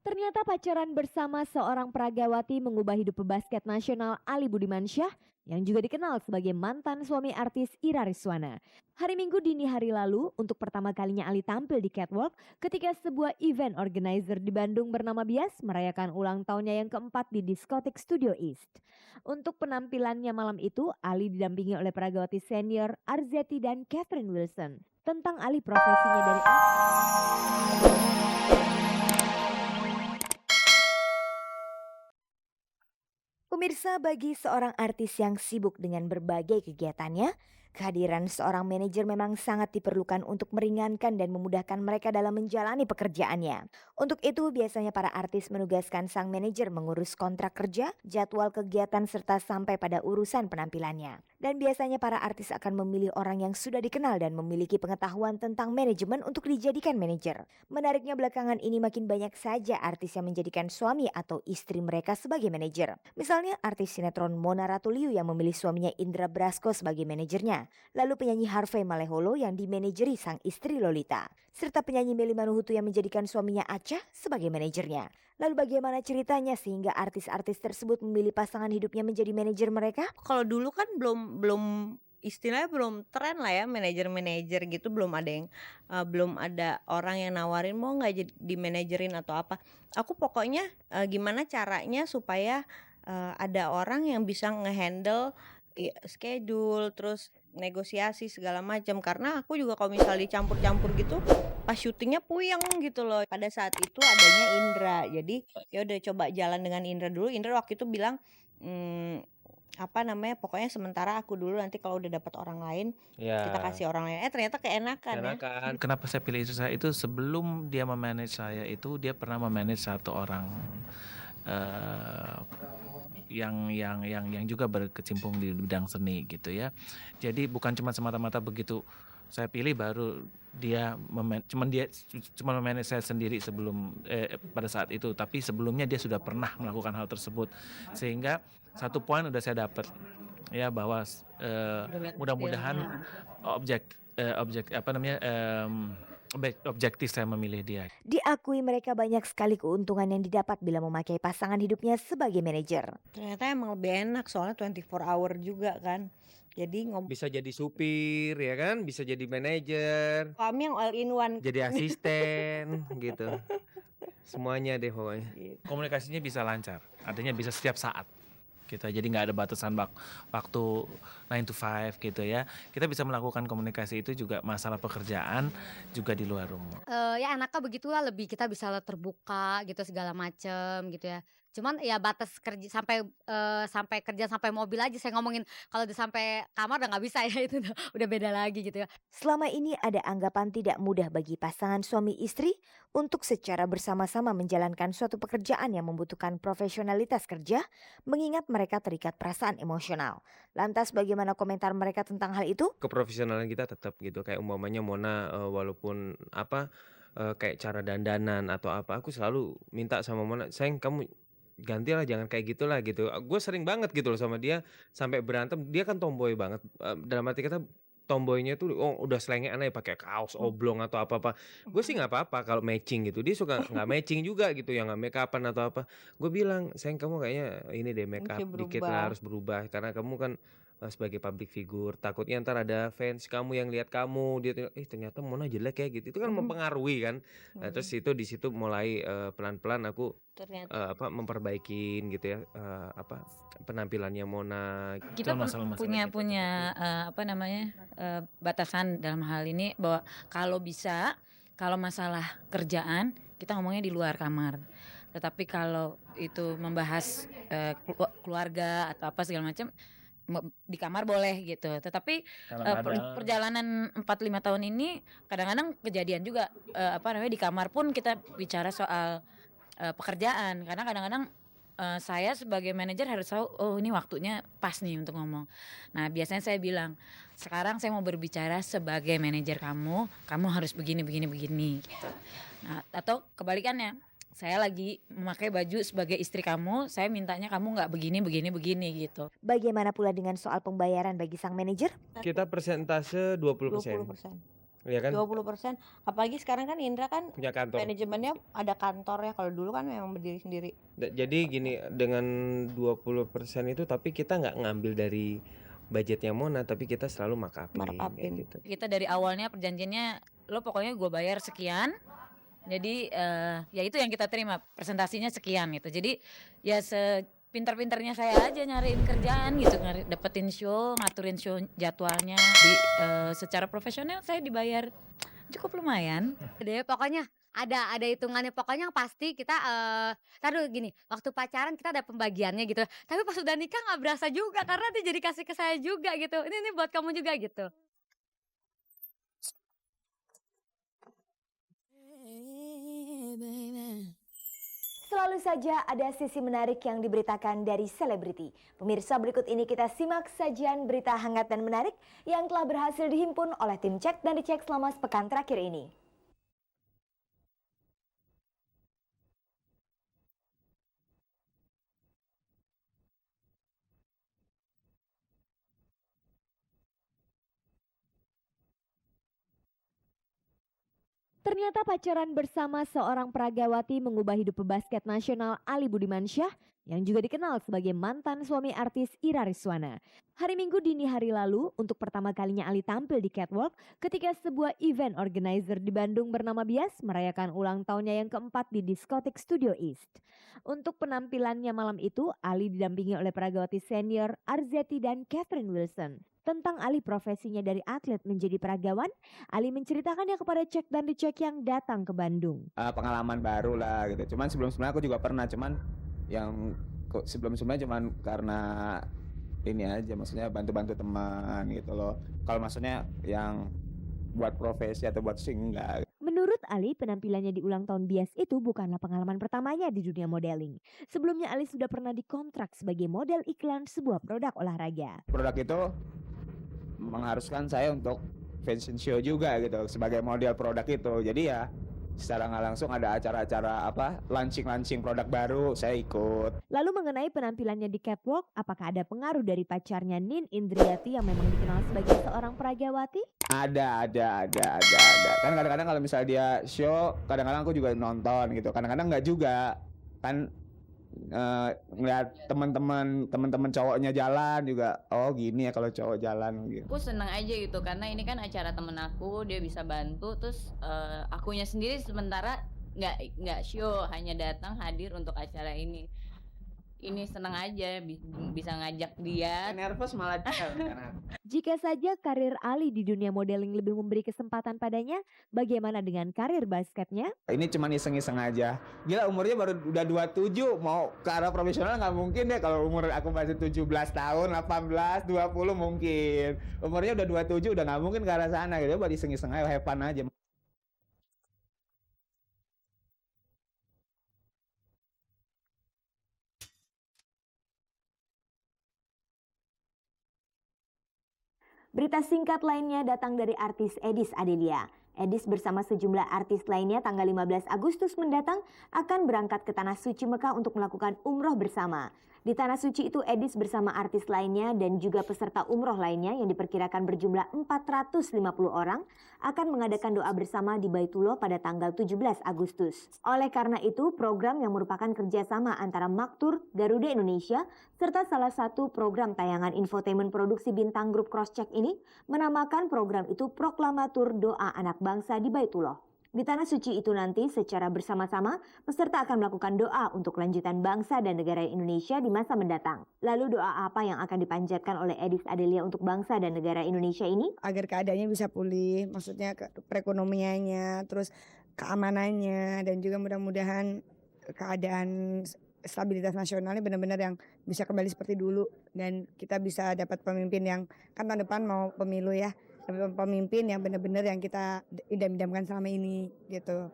Ternyata pacaran bersama seorang peragawati mengubah hidup pebasket nasional Ali Budimansyah yang juga dikenal sebagai mantan suami artis Ira Rizwana. Hari Minggu dini hari lalu, untuk pertama kalinya Ali tampil di catwalk ketika sebuah event organizer di Bandung bernama Bias merayakan ulang tahunnya yang keempat di diskotik Studio East. Untuk penampilannya malam itu, Ali didampingi oleh peragawati senior Arzeti dan Catherine Wilson. Tentang Ali profesinya dari Pemirsa, bagi seorang artis yang sibuk dengan berbagai kegiatannya, kehadiran seorang manajer memang sangat diperlukan untuk meringankan dan memudahkan mereka dalam menjalani pekerjaannya. Untuk itu, biasanya para artis menugaskan sang manajer mengurus kontrak kerja, jadwal kegiatan serta sampai pada urusan penampilannya. Dan biasanya para artis akan memilih orang yang sudah dikenal dan memiliki pengetahuan tentang manajemen untuk dijadikan manajer. Menariknya belakangan ini makin banyak saja artis yang menjadikan suami atau istri mereka sebagai manajer. Misalnya artis sinetron Mona Ratuliu yang memilih suaminya Indra Brasko sebagai manajernya. Lalu penyanyi Harvey Maleholo yang dimanajeri sang istri Lolita. Serta penyanyi Melly Manuhutu yang menjadikan suaminya Acha sebagai manajernya. Lalu bagaimana ceritanya sehingga artis-artis tersebut memilih pasangan hidupnya menjadi manajer mereka? Kalau dulu kan belum belum istilahnya belum tren lah ya manajer-manajer gitu, belum ada orang yang nawarin mau nggak dimanajerin atau apa. Aku pokoknya, gimana caranya supaya, ada orang yang bisa ngehandle schedule, terus negosiasi segala macam. Karena aku juga kalau misal dicampur-campur gitu, pas syutingnya puyeng gitu loh. Pada saat itu adanya Indra, jadi ya udah coba jalan dengan Indra dulu. Indra waktu itu bilang, mmm apa namanya, pokoknya sementara aku dulu, nanti kalau udah dapat orang lain, kita Ya, kasih orang lain. Ternyata keenakan ya. enakan. Kenapa saya pilih istri saya itu sebelum dia memanage saya itu dia pernah memanage satu orang eh, yang juga berkecimpung di bidang seni gitu ya. Jadi bukan cuma semata-mata begitu saya pilih baru dia cuma memanage saya sendiri sebelum pada saat itu, tapi sebelumnya dia sudah pernah melakukan hal tersebut sehingga satu poin udah saya dapat ya bahwa Udah lihat mudah-mudahan detailnya. objek apa namanya objektif saya memilih dia. Diakui mereka banyak sekali keuntungan yang didapat bila memakai pasangan hidupnya sebagai manajer. Ternyata emang lebih enak soalnya 24 hour juga kan. Jadi Bisa jadi supir ya kan, bisa jadi manajer, kami yang all in one. jadi asisten gitu. Semuanya deh pokoknya. Komunikasinya bisa lancar, artinya bisa setiap saat gitu. Jadi nggak ada batasan waktu 9 to 5 gitu ya. Kita bisa melakukan komunikasi itu juga masalah pekerjaan juga di luar rumah. Ya enaknya begitulah, lebih kita bisa terbuka gitu segala macem gitu ya. Cuman ya batas kerja sampai kerja sampai mobil aja saya ngomongin, kalau udah sampai kamar udah nggak bisa ya itu udah beda lagi gitu ya. Selama ini ada anggapan tidak mudah bagi pasangan suami istri untuk secara bersama-sama menjalankan suatu pekerjaan yang membutuhkan profesionalitas kerja, mengingat mereka terikat perasaan emosional. Lantas bagaimana komentar mereka tentang hal itu? Keprofesionalan kita tetap gitu, kayak umpamanya Mona, walaupun apa, kayak cara dandanan atau apa, aku selalu minta sama Mona, "Sayang kamu gantilah, jangan kayak gitulah," gitu. Gue sering banget gitu loh sama dia, sampai berantem. Dia kan tomboy banget, dalam arti kata tomboynya tuh, udah selengean aja pakai kaos oblong atau apa-apa. Gue sih nggak apa-apa kalau matching gitu, dia suka nggak matching juga gitu, yang nggak make-up-an atau apa. Gue bilang, "Sayang kamu kayaknya ini deh, make Mesti up dikit berubah. lah, harus berubah, karena kamu kan sebagai public figure, takutnya entar ada fans kamu yang lihat kamu, dia tuh, ternyata Mona jelek ya," gitu. Itu kan mempengaruhi kan. Nah, terus di situ mulai, pelan-pelan aku, Ternyata memperbaikin gitu ya, penampilannya Mona. Kita Itu masalah-masalah punya kita. punya, apa namanya, batasan dalam hal ini bahwa kalau bisa, kalau masalah kerjaan kita ngomongnya di luar kamar. Tetapi kalau itu membahas, keluarga atau apa segala macam, di kamar boleh gitu. Tetapi, Kadang-kadang perjalanan 4, 5 tahun ini kadang-kadang kejadian juga, apa namanya, di kamar pun kita bicara soal, pekerjaan. Karena kadang-kadang, saya sebagai manajer harus tahu, oh ini waktunya pas nih untuk ngomong. Nah biasanya saya bilang, sekarang saya mau berbicara sebagai manajer kamu, kamu harus begini begini begini gitu. Nah atau kebalikannya, saya lagi memakai baju sebagai istri kamu, saya mintanya kamu nggak begini begini begini gitu. Bagaimana pula dengan soal pembayaran bagi sang manajer? Kita persentase 20%. 20%. Iya kan? 20%. Apalagi sekarang kan Indra kan Punya kantor. manajemennya ada kantor ya. Kalau dulu kan memang berdiri sendiri. Jadi gini, dengan 20% itu tapi kita nggak ngambil dari budgetnya Mona, tapi kita selalu markup-in kayak Markup-in. gitu. Kita dari awalnya perjanjiannya lo pokoknya gue bayar sekian. Jadi ya itu yang kita terima, presentasinya sekian gitu. Jadi ya sepintar-pintarnya saya aja nyariin kerjaan gitu, dapetin show, ngaturin show jadwalnya secara profesional saya dibayar cukup lumayan. Deh pokoknya ada hitungannya, pokoknya yang pasti kita taruh gini, waktu pacaran kita ada pembagiannya gitu, tapi pas udah nikah nggak berasa juga karena dia jadi kasih ke saya juga gitu, ini buat kamu juga gitu. Selalu saja ada sisi menarik yang diberitakan dari selebriti. Pemirsa, berikut ini kita simak sajian berita hangat dan menarik yang telah berhasil dihimpun oleh tim Cek dan Dicek selama sepekan terakhir ini. Ternyata pacaran bersama seorang peragawati mengubah hidup pebasket nasional Ali Budimansyah yang juga dikenal sebagai mantan suami artis Ira Rizwana. Hari Minggu dini hari lalu, untuk pertama kalinya Ali tampil di catwalk ketika sebuah event organizer di Bandung bernama Bias merayakan ulang tahunnya yang keempat di diskotik Studio East. Untuk penampilannya malam itu, Ali didampingi oleh peragawati senior Arzetti dan Catherine Wilson. Tentang alih profesinya dari atlet menjadi peragawan, Ali menceritakannya kepada Cek dan Dicek yang datang ke Bandung. Pengalaman baru lah gitu. Cuman sebelum-sebelumnya aku juga pernah, cuman yang sebelum-sebelumnya cuman karena ini aja, maksudnya bantu-bantu teman gitu loh. Kalau maksudnya yang buat profesi atau buat sing enggak. Menurut Ali, penampilannya di ulang tahun Bias itu bukanlah pengalaman pertamanya di dunia modeling. Sebelumnya Ali sudah pernah dikontrak sebagai model iklan sebuah produk olahraga. Produk itu mengharuskan saya untuk fashion show juga gitu sebagai model produk itu. Jadi ya secara nggak langsung ada acara-acara launching produk baru, saya ikut. Lalu mengenai penampilannya di catwalk, apakah ada pengaruh dari pacarnya Nin Indriati yang memang dikenal sebagai seorang peragawati? Ada. Kan kadang-kadang kalau misalnya dia show, kadang-kadang aku juga nonton gitu. Kadang-kadang nggak juga. Kan ngeliat teman-teman cowoknya jalan juga, oh gini ya kalau cowok jalan gitu. Aku seneng aja gitu karena ini kan acara temen aku, dia bisa bantu, terus akunya sendiri sementara nggak show, hanya datang hadir untuk acara ini seneng aja bisa ngajak dia. Nervous malah dia. Jika saja karir Ali di dunia modeling lebih memberi kesempatan padanya, bagaimana dengan karir basketnya? Ini cuma iseng-iseng aja. Gila, umurnya baru udah 27, mau ke arah profesional nggak mungkin deh. Kalau umur aku masih 17 tahun, 18, 20 mungkin. Umurnya udah 27, udah nggak mungkin ke arah sana gitu. Buat iseng-iseng aja, have fun aja. Berita singkat lainnya datang dari artis Edis Adelia. Edis bersama sejumlah artis lainnya tanggal 15 Agustus mendatang akan berangkat ke Tanah Suci Mekah untuk melakukan umroh bersama. Di Tanah Suci itu Edis bersama artis lainnya dan juga peserta umroh lainnya yang diperkirakan berjumlah 450 orang akan mengadakan doa bersama di Baitullah pada tanggal 17 Agustus. Oleh karena itu, program yang merupakan kerjasama antara Maktur, Garuda Indonesia, serta salah satu program tayangan infotainment produksi bintang grup Crosscheck ini menamakan program itu Proklamatur Doa Anak Bangsa di Baitullah. Di Tanah Suci itu nanti secara bersama-sama peserta akan melakukan doa untuk kelanjutan bangsa dan negara Indonesia di masa mendatang. Lalu doa apa yang akan dipanjatkan oleh Edis Adelia untuk bangsa dan negara Indonesia ini? Agar keadaannya bisa pulih, maksudnya perekonomiannya, terus keamanannya, dan juga mudah-mudahan keadaan stabilitas nasionalnya benar-benar yang bisa kembali seperti dulu. Dan kita bisa dapat pemimpin yang, kan tahun depan mau pemilu ya, pemimpin yang benar-benar yang kita idam-idamkan selama ini gitu.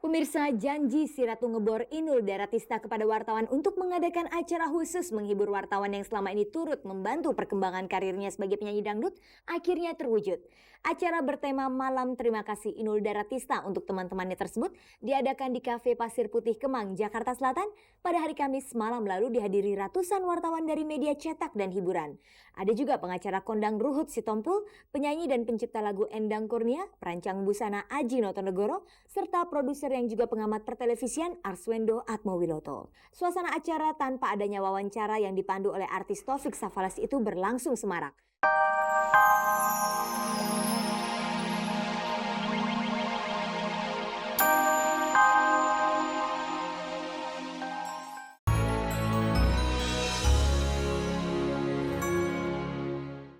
Pemirsa, janji si Ratu Ngebor Inul Daratista kepada wartawan untuk mengadakan acara khusus menghibur wartawan yang selama ini turut membantu perkembangan karirnya sebagai penyanyi dangdut akhirnya terwujud. Acara bertema Malam Terima Kasih Inul Daratista untuk teman-temannya tersebut diadakan di Cafe Pasir Putih Kemang, Jakarta Selatan pada hari Kamis malam lalu dihadiri ratusan wartawan dari media cetak dan hiburan. Ada juga pengacara kondang Ruhut Sitompul, penyanyi dan pencipta lagu Endang Kurnia, perancang busana Aji Notonegoro, serta produser yang juga pengamat pertelevisian Arswendo Atmowiloto. Suasana acara tanpa adanya wawancara yang dipandu oleh artis Taufik Safalas itu berlangsung semarak.